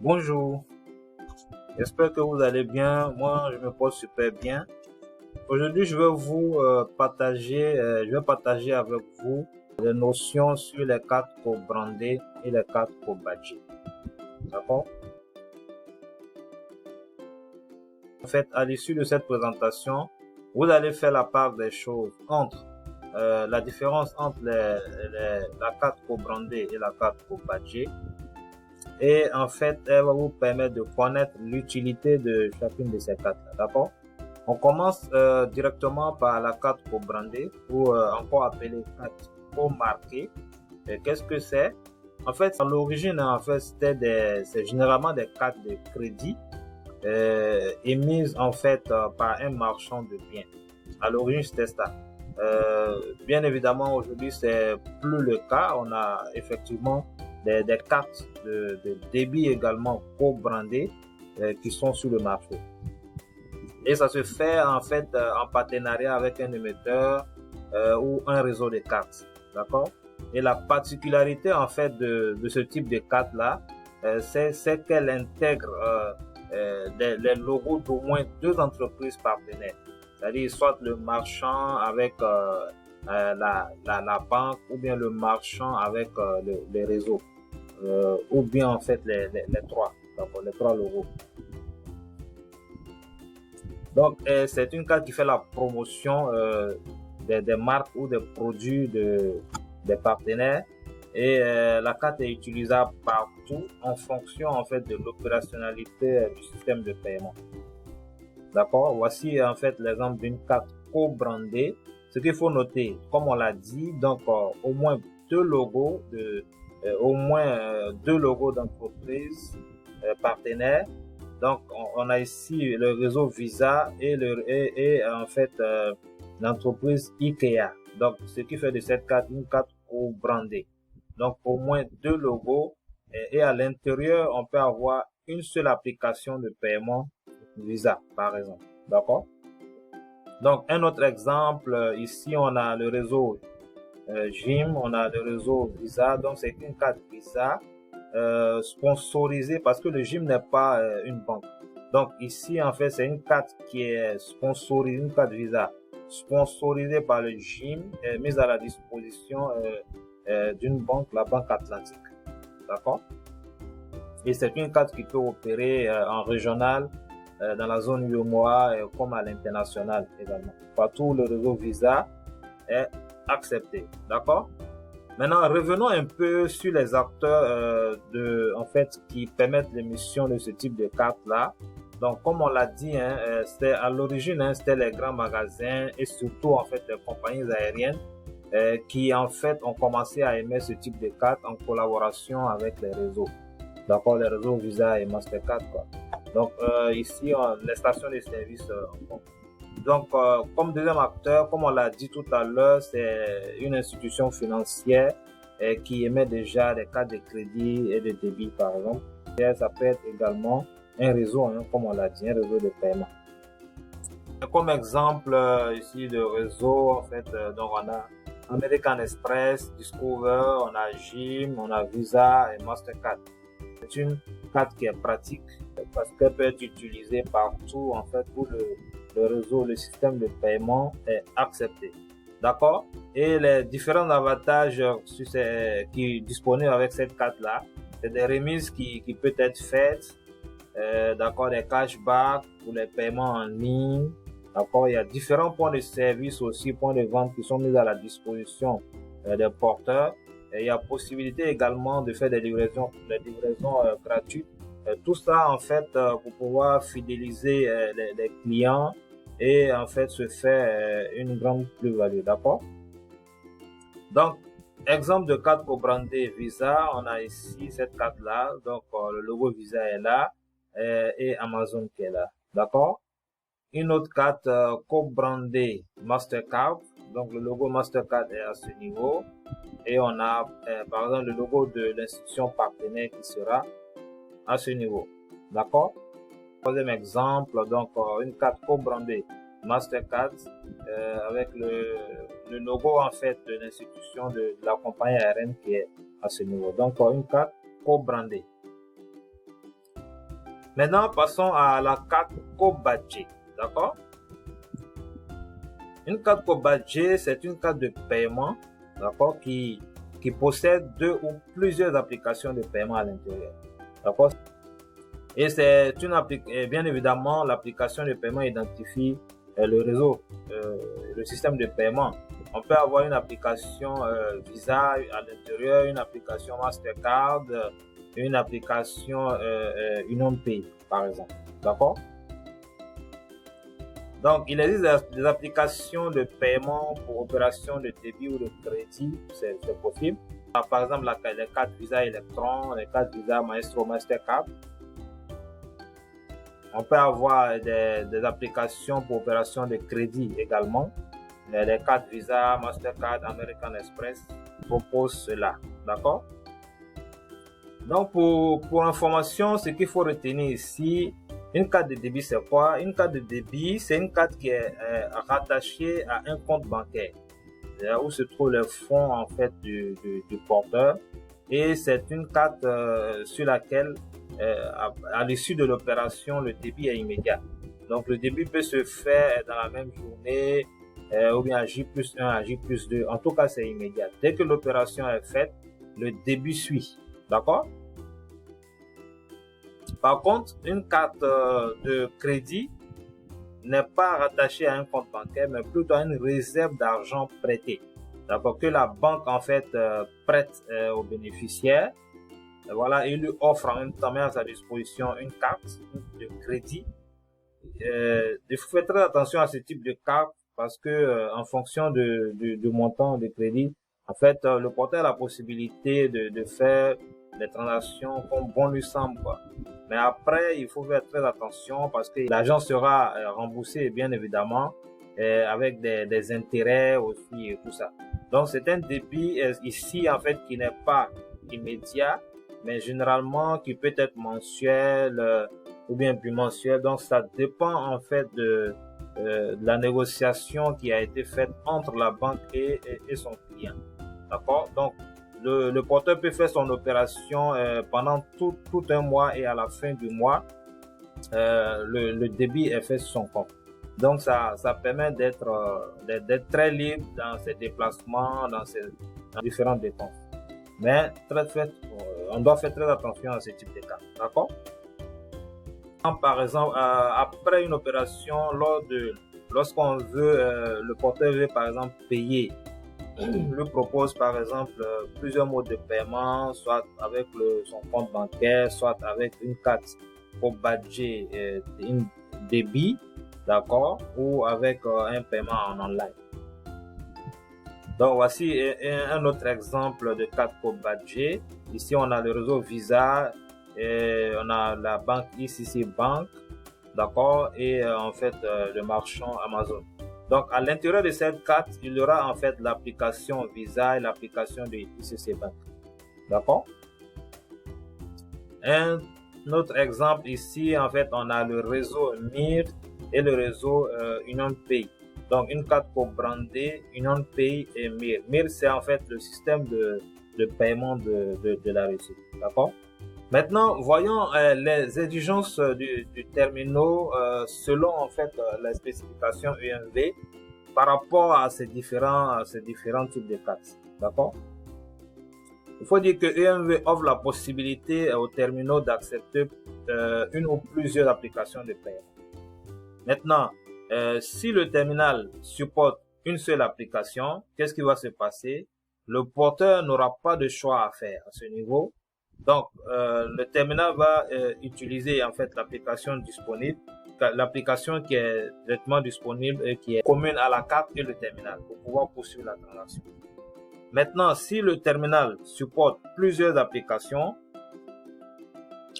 Bonjour, j'espère que vous allez bien. Moi, je me porte super bien. Aujourd'hui, je vais partager avec vous les notions sur les cartes co-brandées et les cartes co-badgées. D'accord? En fait, à l'issue de cette présentation, vous allez faire la part des choses entre la différence entre la carte co-brandée et la carte co-badgée. Et en fait, elle va vous permettre de connaître l'utilité de chacune de ces cartes-là. D'accord? On commence directement par la carte co-brandée ou encore appelée carte co-marquée. Qu'est-ce que c'est? En fait, à l'origine, en fait, c'est généralement des cartes de crédit émises en fait par un marchand de biens. À l'origine, c'était ça. Bien évidemment, aujourd'hui, c'est plus le cas. On a effectivement des cartes de débit également co-brandées qui sont sur le marché. Et ça se fait en fait en partenariat avec un émetteur ou un réseau de cartes. D'accord? Et la particularité en fait de ce type de carte là, c'est qu'elle intègre les logos d'au moins deux entreprises partenaires. C'est-à-dire soit le marchand avec la banque ou bien le marchand avec les réseaux. Ou bien en fait les trois. D'accord, les trois logos. Donc, c'est une carte qui fait la promotion des marques ou des produits des partenaires. Et la carte est utilisable partout en fonction en fait de l'opérationnalité du système de paiement. D'accord? Voici en fait l'exemple d'une carte co-brandée. Ce qu'il faut noter, comme on l'a dit, donc au moins deux logos deux logos d'entreprise partenaires. Donc, on a ici le réseau Visa et en fait l'entreprise IKEA. Donc, ce qui fait de cette carte une carte co-brandée. Donc, au moins deux logos et à l'intérieur, on peut avoir une seule application de paiement Visa, par exemple. D'accord? Donc, un autre exemple, ici, on a le réseau GIM, on a le réseau Visa. Donc, c'est une carte Visa sponsorisée parce que le GIM n'est pas une banque. Donc, ici, en fait, c'est une carte qui est sponsorisée, une carte Visa sponsorisée par le GIM, mise à la disposition d'une banque, la Banque Atlantique. D'accord? Et c'est une carte qui peut opérer en régional, dans la zone UEMOA comme à l'international également. Partout, le réseau Visa est accepté. D'accord? Maintenant, revenons un peu sur les acteurs en fait, qui permettent l'émission de ce type de carte-là. Donc, comme on l'a dit, c'était à l'origine, c'était les grands magasins et surtout en fait les compagnies aériennes qui en fait ont commencé à émettre ce type de carte en collaboration avec les réseaux. D'accord, les réseaux Visa et Mastercard, quoi. Donc ici, les stations de service. Donc, comme deuxième acteur, comme on l'a dit tout à l'heure, c'est une institution financière qui émet déjà des cartes de crédit et de débit, par exemple. Et ça peut être également un réseau, comme on l'a dit, un réseau de paiement. Comme exemple, ici, de réseau, en fait, donc on a American Express, Discover, on a GIM, on a Visa et Mastercard. C'est une carte qui est pratique parce qu'elle peut être utilisée partout en fait où le réseau, le système de paiement est accepté. D'accord? Et les différents avantages qui sont disponibles avec cette carte-là, c'est des remises qui peuvent être faites, d'accord, des cashbacks pour les paiements en ligne. D'accord? Il y a différents points de service aussi, points de vente qui sont mis à la disposition des porteurs. Et il y a possibilité également de faire des livraisons gratuites. Tout ça, en fait, pour pouvoir fidéliser les clients et en fait se faire une grande plus-value. D'accord? Donc, exemple de carte co-brandée Visa, on a ici cette carte-là. Donc, le logo Visa est là et Amazon qui est là. D'accord? Une autre carte co-brandée Mastercard. Donc, le logo Mastercard est à ce niveau. Et on a, par exemple, le logo de l'institution partenaire qui sera à ce niveau. D'accord? Troisième exemple, donc une carte co-brandée Mastercard avec le logo en fait de l'institution de la compagnie aérienne qui est à ce niveau. Donc, une carte co-brandée. Maintenant, passons à la carte Kobadje. D'accord? Une carte Kobadje, c'est une carte de paiement, d'accord, qui possède 2 ou plusieurs applications de paiement à l'intérieur. D'accord? Et c'est une application, bien évidemment, l'application de paiement identifie le réseau, le système de paiement. On peut avoir une application Visa à l'intérieur, une application Mastercard, une application UnionPay, par exemple. D'accord? Donc, il existe des applications de paiement pour opération de débit ou de crédit, c'est possible. Par exemple, les cartes Visa Electron, les cartes Visa Maestro Mastercard. On peut avoir des applications pour opération de crédit également. Les cartes Visa, Mastercard, American Express proposent cela. D'accord? Donc, pour information, ce qu'il faut retenir ici, une carte de débit, c'est quoi? Une carte de débit, c'est une carte qui est rattachée à un compte bancaire, où se trouvent les fonds en fait du porteur. Et c'est une carte sur laquelle, à l'issue de l'opération, le débit est immédiat. Donc, le débit peut se faire dans la même journée, ou bien à J+1, à J+2. En tout cas, c'est immédiat. Dès que l'opération est faite, le débit suit. D'accord? Par contre, une carte de crédit n'est pas rattachée à un compte bancaire, mais plutôt à une réserve d'argent prêté. D'accord? Que la banque, en fait, prête au bénéficiaire. Et voilà, il lui offre en même temps, met à sa disposition une carte de crédit. Il faut faire très attention à ce type de carte parce que, en fonction du montant de crédit, en fait, le porteur a la possibilité de faire des transactions comme bon lui semble, quoi. Mais après, il faut faire très attention parce que l'argent sera remboursé, bien évidemment, avec des intérêts aussi et tout ça. Donc, c'est un débit ici, en fait, qui n'est pas immédiat, mais généralement qui peut être mensuel ou bien bimensuel. Donc, ça dépend, en fait, de la négociation qui a été faite entre la banque et son client. D'accord? Donc, le porteur peut faire son opération pendant tout un mois et à la fin du mois, le débit est fait sur son compte. Donc, ça permet d'être très libre dans ses déplacements, dans différentes dépenses. Mais on doit faire très attention à ce type de cas. D'accord? Par exemple, après une opération, lorsqu'on veut, le porteur veut par exemple payer, lui propose par exemple plusieurs modes de paiement, soit avec son compte bancaire, soit avec une carte Kobadje, une débit, d'accord, ou avec un paiement en online. Donc voici un autre exemple de carte Kobadje. Ici on a le réseau Visa, et on a la banque ICC Bank, d'accord, et en fait le marchand Amazon. Donc, à l'intérieur de cette carte, il y aura en fait l'application Visa et l'application de ICC Bank. D'accord? Un autre exemple ici, en fait, on a le réseau MIR et le réseau UnionPay. Donc, une carte pour brander UnionPay et MIR. MIR, c'est en fait le système de paiement de la Russie. D'accord? Maintenant, voyons les exigences du terminal selon en fait les spécifications UMV par rapport à ces différents types de cartes. D'accord? Il faut dire que UMV offre la possibilité aux terminaux d'accepter une ou plusieurs applications de paiement. Maintenant, si le terminal supporte une seule application, qu'est-ce qui va se passer? Le porteur n'aura pas de choix à faire à ce niveau. Donc, le terminal va utiliser en fait l'application disponible, l'application qui est directement disponible et qui est commune à la carte et le terminal pour pouvoir poursuivre la transaction. Maintenant, si le terminal supporte plusieurs applications,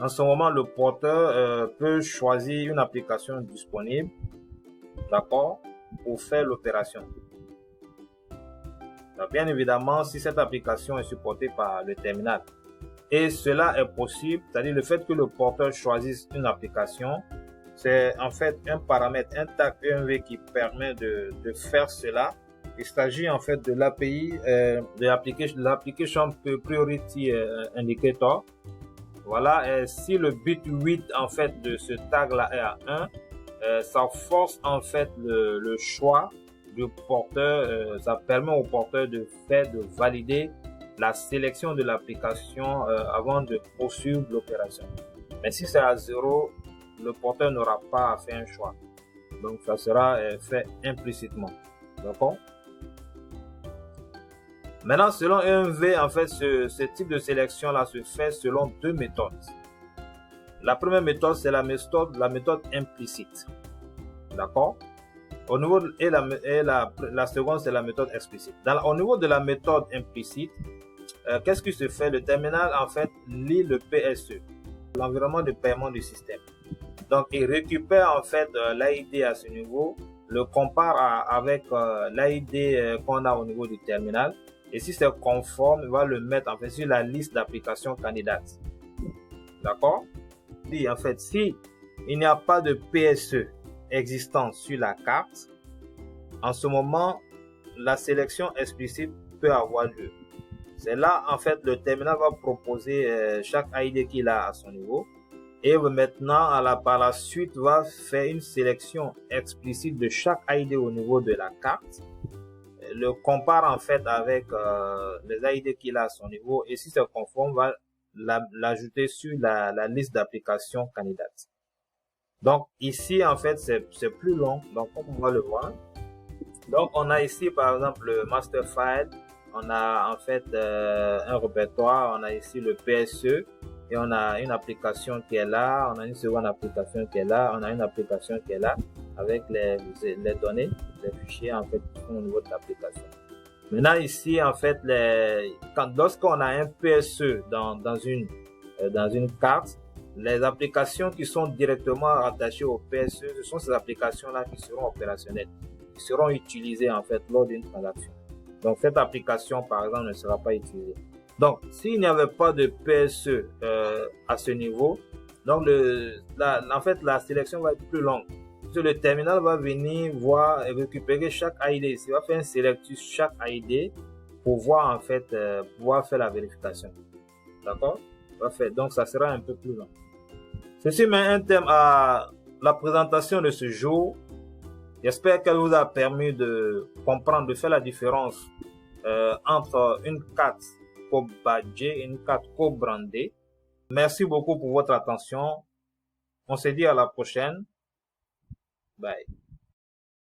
en ce moment, le porteur peut choisir une application disponible, d'accord, pour faire l'opération. Bien évidemment, si cette application est supportée par le terminal, et cela est possible, c'est-à-dire le fait que le porteur choisisse une application, c'est en fait un paramètre, un tag EMV qui permet de faire cela. Il s'agit en fait de l'API, de l'application Priority Indicator. Voilà, et si le bit 8 en fait de ce tag là est à 1, ça force en fait le choix du porteur, ça permet au porteur de valider la sélection de l'application avant de poursuivre l'opération. Mais si c'est à 0, le porteur n'aura pas à faire un choix. Donc ça sera fait implicitement. D'accord? Maintenant, selon EMV, en fait, ce type de sélection-là se fait selon deux méthodes. La première méthode, c'est la méthode implicite. D'accord? Au niveau la seconde, c'est la méthode explicite. Au niveau de la méthode implicite, qu'est-ce qui se fait? Le terminal, en fait, lit le PSE, l'environnement de paiement du système. Donc, il récupère, en fait, l'ID à ce niveau, le compare avec l'ID qu'on a au niveau du terminal. Et si c'est conforme, il va le mettre, en fait, sur la liste d'applications candidates. D'accord? Et en fait, si il n'y a pas de PSE existant sur la carte, en ce moment, la sélection explicite peut avoir lieu. C'est là, en fait, le terminal va proposer chaque ID qu'il a à son niveau. Et maintenant, par la suite, va faire une sélection explicite de chaque ID au niveau de la carte. Le compare en fait avec les ID qu'il a à son niveau. Et si c'est conforme, va l'ajouter sur la liste d'applications candidates. Donc ici, en fait, c'est plus long. Donc, comme on va le voir. Donc, on a ici, par exemple, le master file. On a en fait un répertoire. On a ici le PSE. Et on a une application qui est là, on a une seconde application qui est là, on a une application qui est là avec les données, les fichiers en fait qui sont au niveau de l'application. Maintenant ici en fait, lorsqu'on a un PSE dans une carte, les applications qui sont directement rattachées au PSE, ce sont ces applications-là qui seront opérationnelles, qui seront utilisées en fait lors d'une transaction. Donc cette application par exemple ne sera pas utilisée. Donc, s'il n'y avait pas de PSE à ce niveau, donc en fait, la sélection va être plus longue. Parce que le terminal va venir voir et récupérer chaque ID. Il va faire un select sur chaque ID pour voir en fait, pouvoir faire la vérification. D'accord? Parfait. Donc, ça sera un peu plus long. Ceci met un terme à la présentation de ce jour. J'espère qu'elle vous a permis de comprendre, de faire la différence entre une carte co-badgée et une carte co-brandée. Merci beaucoup pour votre attention. On se dit à la prochaine. Bye.